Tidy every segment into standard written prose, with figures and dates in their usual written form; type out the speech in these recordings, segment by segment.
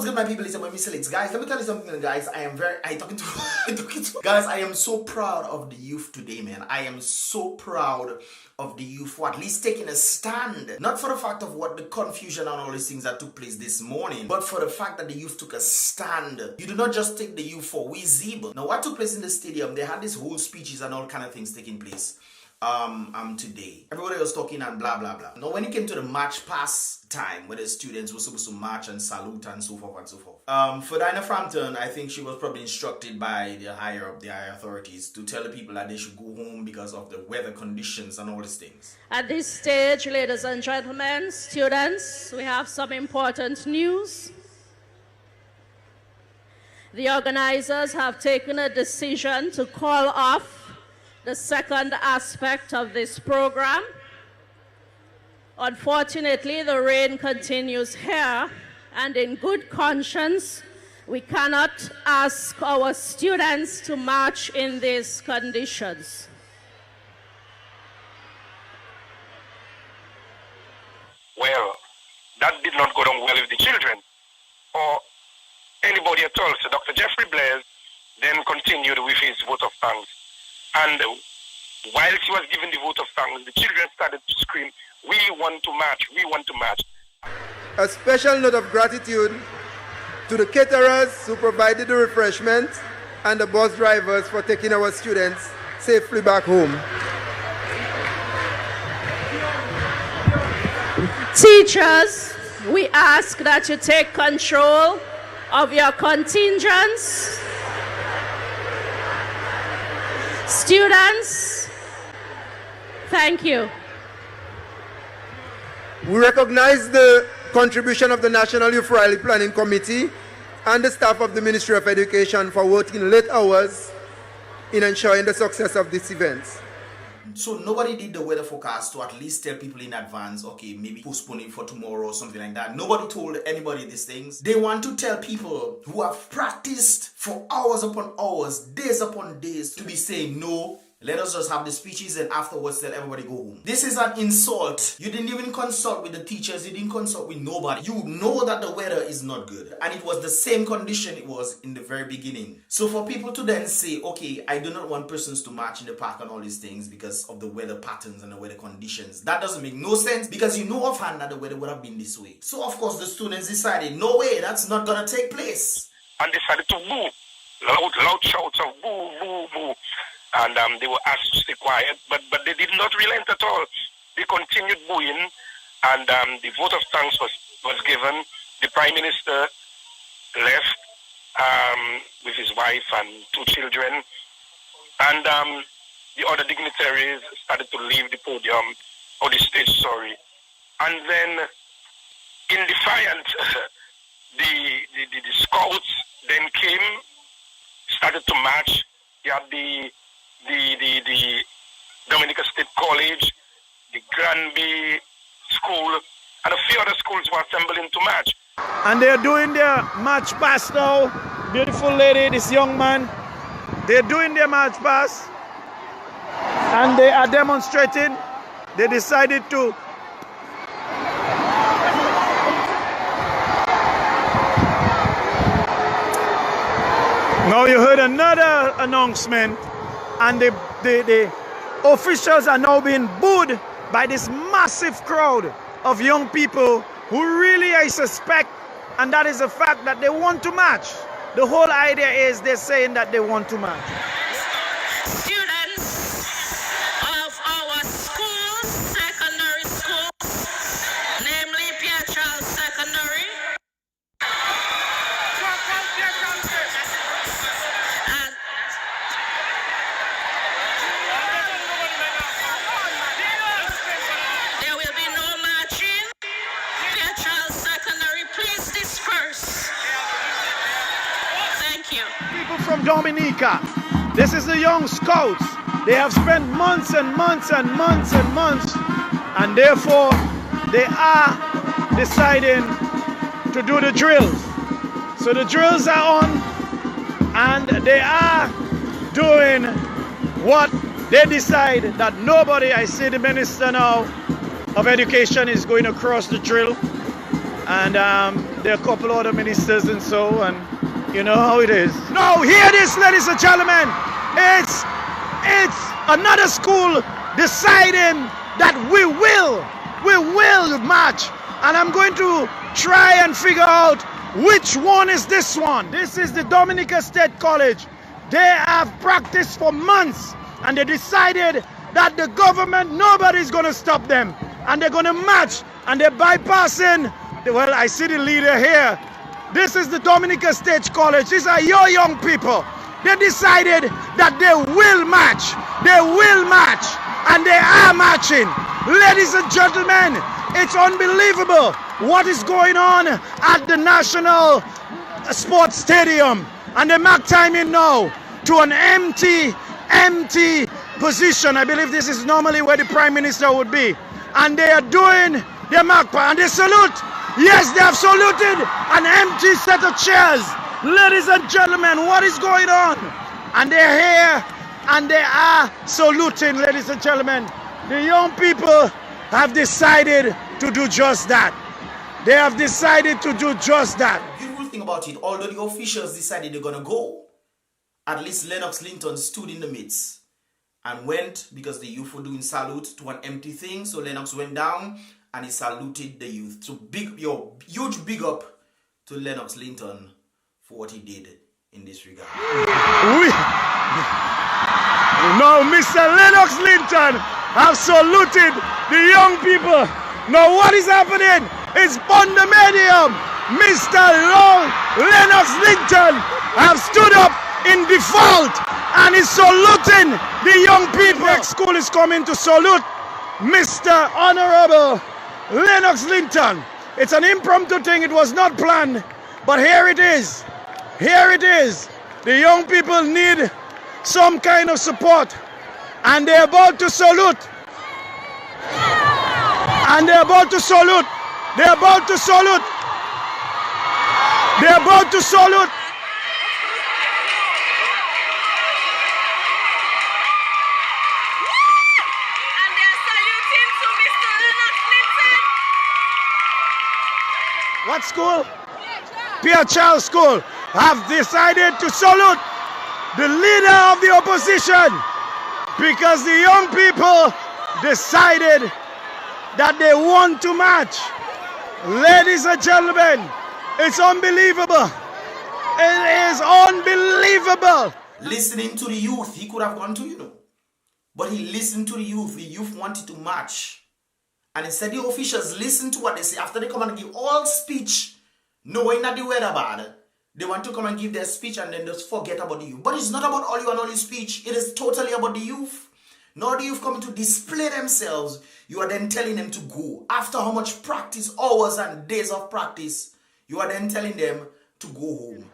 what's good, my people? It's my Mystelics. Guys, let me tell you something, guys. I am so proud of the youth today, man. I am so proud of the youth for at least taking a stand. Not for the fact of what the confusion and all these things that took place this morning, but for the fact that the youth took a stand. You do not just take the youth for weezeeb. Now, what took place in the stadium, they had these whole speeches and all kind of things taking place. Today. Everybody was talking and blah blah blah. Now when it came to the march past time where the students were supposed to march and salute and so forth and so forth. For Dinah Frampton, I think she was probably instructed by the higher authorities to tell the people that they should go home because of the weather conditions and all these things. At this stage, ladies and gentlemen, students, we have some important news. The organizers have taken a decision to call off the second aspect of this program. Unfortunately, the rain continues here, and in good conscience, we cannot ask our students to march in these conditions. Well, that did not go down well with the children or anybody at all. So Dr. Jeffrey Blaise then continued with his vote of thanks. And while he was giving the vote of thanks, the children started to scream, "We want to march, we want to march." A special note of gratitude to the caterers who provided the refreshment and the bus drivers for taking our students safely back home. Teachers, we ask that you take control of your contingents. Students, thank you. We recognize the contribution of the National Youth Rally Planning Committee and the staff of the Ministry of Education for working late hours in ensuring the success of this event. So nobody did the weather forecast to at least tell people in advance, okay, maybe postpone it for tomorrow or something like that. Nobody told anybody these things. They want to tell people who have practiced for hours upon hours, days upon days, to be saying, no, let us just have the speeches and afterwards tell everybody go home. This is an insult. You didn't even consult with the teachers. You didn't consult with nobody. You know that the weather is not good. And it was the same condition it was in the very beginning. So for people to then say, okay, I do not want persons to march in the park and all these things because of the weather patterns and the weather conditions, that doesn't make no sense because you know offhand that the weather would have been this way. So of course the students decided, no way, that's not going to take place. And decided to boo. Loud shouts of boo, boo, boo. And they were asked to stay quiet, but they did not relent at all. They continued booing, and the vote of thanks was given. The Prime Minister left with his wife and 2 children, and the other dignitaries started to leave the podium, or the stage, sorry. And then, in defiance, the scouts then came, started to march. You had the Dominica State College, the Granby School, and a few other schools were assembling to march. And they're doing their march past now. Beautiful lady, this young man. They're doing their march past. And they are demonstrating. They decided to now you heard another announcement. And the officials are now being booed by this massive crowd of young people who really, I suspect, and that is the fact that they want to march. The whole idea is they're saying that they want to march. Students of our schools, secondary schools, namely Pierre Charles Secondary, there will be no marching. Pierre Charles Secondary, please disperse. Thank you. People from Dominica, this is the young scouts. They have spent months and months and months and months, and therefore they are deciding to do the drills. So the drills are on, and they are doing what they decide that nobody, I see the Minister now of Education is going across the drill, and there are a couple other ministers and so, and you know how it is. Now hear this, ladies and gentlemen. It's another school deciding that we will march, and I'm going to try and figure out which one is this one. This is the Dominica State College. They have practiced for months, and they decided that the government, nobody's going to stop them, and they're going to march, and they're bypassing. Well, I see the leader here. This is the Dominica State College. These are your young people. They decided that they will march. They will march, and they are marching. Ladies and gentlemen, it's unbelievable what is going on at the National Sports Stadium. And they mark time in now to an empty position. I believe this is normally where the Prime Minister would be. And they are doing their mark, and they salute. Yes, they have saluted an empty set of chairs. Ladies and gentlemen, what is going on? And they're here, and they are saluting, ladies and gentlemen. The young people have decided to do just that. They have decided to do just that. The beautiful thing about it, although the officials decided they're gonna go, at least Lennox Linton stood in the midst and went, because the youth were doing salute to an empty thing. So Lennox went down and he saluted the youth. So huge big up to Lennox Linton for what he did in this regard. Now Mr. Lennox Linton have saluted the young people. Now what is happening? It's Pandemonium. Mr. Lennox Linton have stood up in default and is saluting the young people. Next school is coming to salute Mr. Honorable Lennox Linton. It's an impromptu thing. It was not planned, but here it is. Here it is. The young people need some kind of support, and they're about to salute. And they're about to salute. They're about to salute. They're about to salute. And they're saluting to Mr. Lennox Linton. What school? Pierre Charles School have decided to salute the leader of the opposition, because the young people decided that they want to march. Ladies and gentlemen, it's unbelievable. It is unbelievable. Listening to the youth, he could have gone to, but he listened to the youth. The youth wanted to march. And instead the officials listen to what they say. After they come and give all speech, knowing that the weather bad, they want to come and give their speech and then just forget about the youth. But it's not about all you and all your speech. It is totally about the youth. Now the youth coming to display themselves. You are then telling them to go. After how much practice, hours and days of practice, you are then telling them to go home.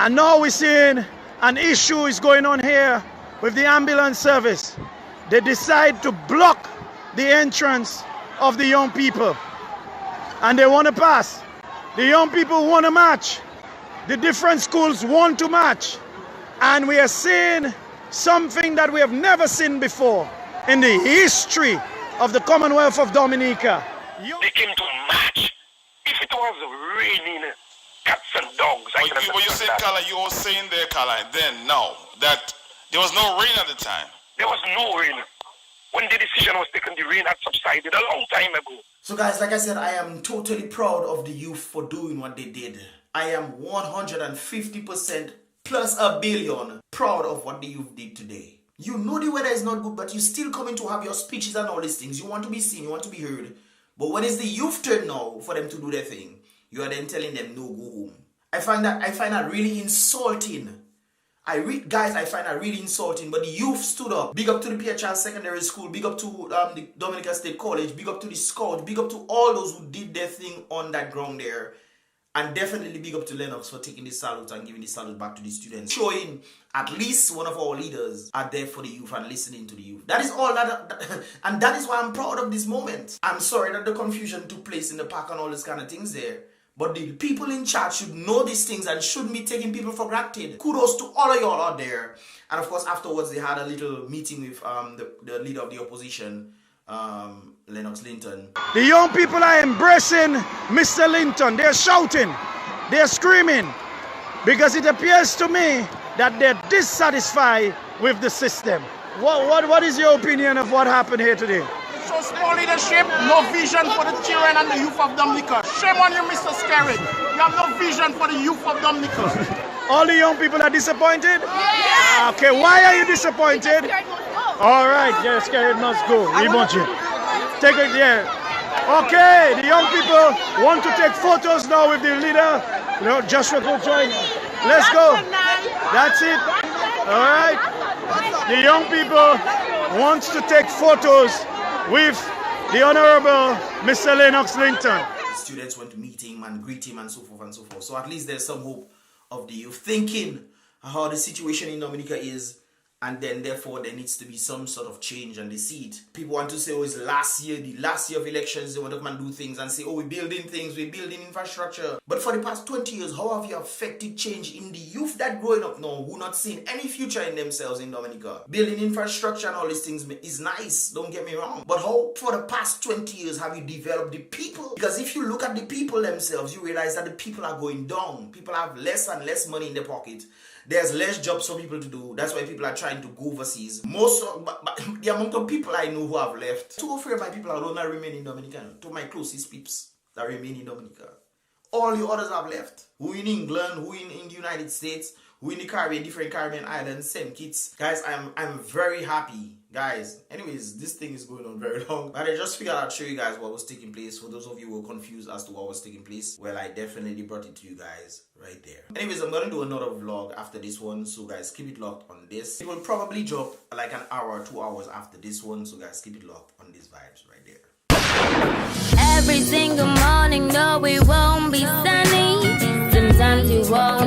And now we're seeing an issue is going on here with the ambulance service. They decide to block the entrance of the young people. And they want to pass. The young people want to march. The different schools want to march. And we are seeing something that we have never seen before in the history of the Commonwealth of Dominica. They came to march. If it was raining cats and dogs, I can What you said, Kala, you were saying there, Kala, then, now, that there was no rain at the time. There was no rain. When the decision was taken, the rain had subsided a long time ago. So guys, like I said, I am totally proud of the youth for doing what they did. I am 150% plus a billion proud of what the youth did today. You know the weather is not good, but you still coming to have your speeches and all these things. You want to be seen, you want to be heard. But when it's the youth turn now for them to do their thing, you are then telling them, no, go home. I find that really insulting. I find that really insulting. But the youth stood up. Big up to the Pierre Charles Secondary School. Big up to the Dominica State College. Big up to the Scouts. Big up to all those who did their thing on that ground there. And definitely big up to Lennox for taking this salute and giving this salute back to the students. Showing at least one of our leaders are there for the youth and listening to the youth. That is all and that is why I'm proud of this moment. I'm sorry that the confusion took place in the park and all these kind of things there. But the people in charge should know these things and shouldn't be taking people for granted. Kudos to all of y'all out there. And of course, afterwards, they had a little meeting with the leader of the opposition, Lennox Linton. The young people are embracing Mr. Linton. They're shouting, they're screaming, because it appears to me that they're dissatisfied with the system. What is your opinion of what happened here today? It shows poor leadership, no vision for the children and the youth of Dominica. Shame on you, Mr. Skerritt. You have no vision for the youth of Dominica. All the young people are disappointed? Yeah. Okay, why are you disappointed? All right, yes, Skerritt must go. We want you. Take it, yeah. Okay, the young people want to take photos now with the leader. You know, Joshua, go join. Let's go. That's it. All right. The young people want to take photos with the Honorable Mr. Lennox Linton. Students went to meet him and greet him and so forth and so forth. So at least there's some hope of the youth thinking how the situation in Dominica is, and then therefore there needs to be some sort of change, and they see it. People want to say, oh, it's the last year of elections, they want to come and do things and say, oh, we're building things, we're building infrastructure. But for the past 20 years, how have you affected change in the youth that growing up now who not seeing any future in themselves in Dominica? Building infrastructure and all these things is nice, don't get me wrong. But how for the past 20 years have you developed the people? Because if you look at the people themselves, you realize that the people are going down. People have less and less money in their pocket. There's less jobs for people to do. That's why people are trying to go overseas. The amount of people I know who have left, 2 or 3 of my people are not remaining in Dominica. 2 of my closest peeps that remain in Dominica. All the others have left. Who in England, who in the United States, who in the Caribbean, different Caribbean islands, same kids. Guys, I'm very happy. Guys, anyways, this thing is going on very long. But I just figured I'd show you guys what was taking place. For those of you who were confused as to what was taking place, well, I definitely brought it to you guys right there. Anyways, I'm gonna do another vlog after this one, so guys, keep it locked on this. It will probably drop like an hour or 2 hours after this one, so guys, keep it locked on these vibes right there. Every single morning, no, it won't be sunny. Sometimes you won't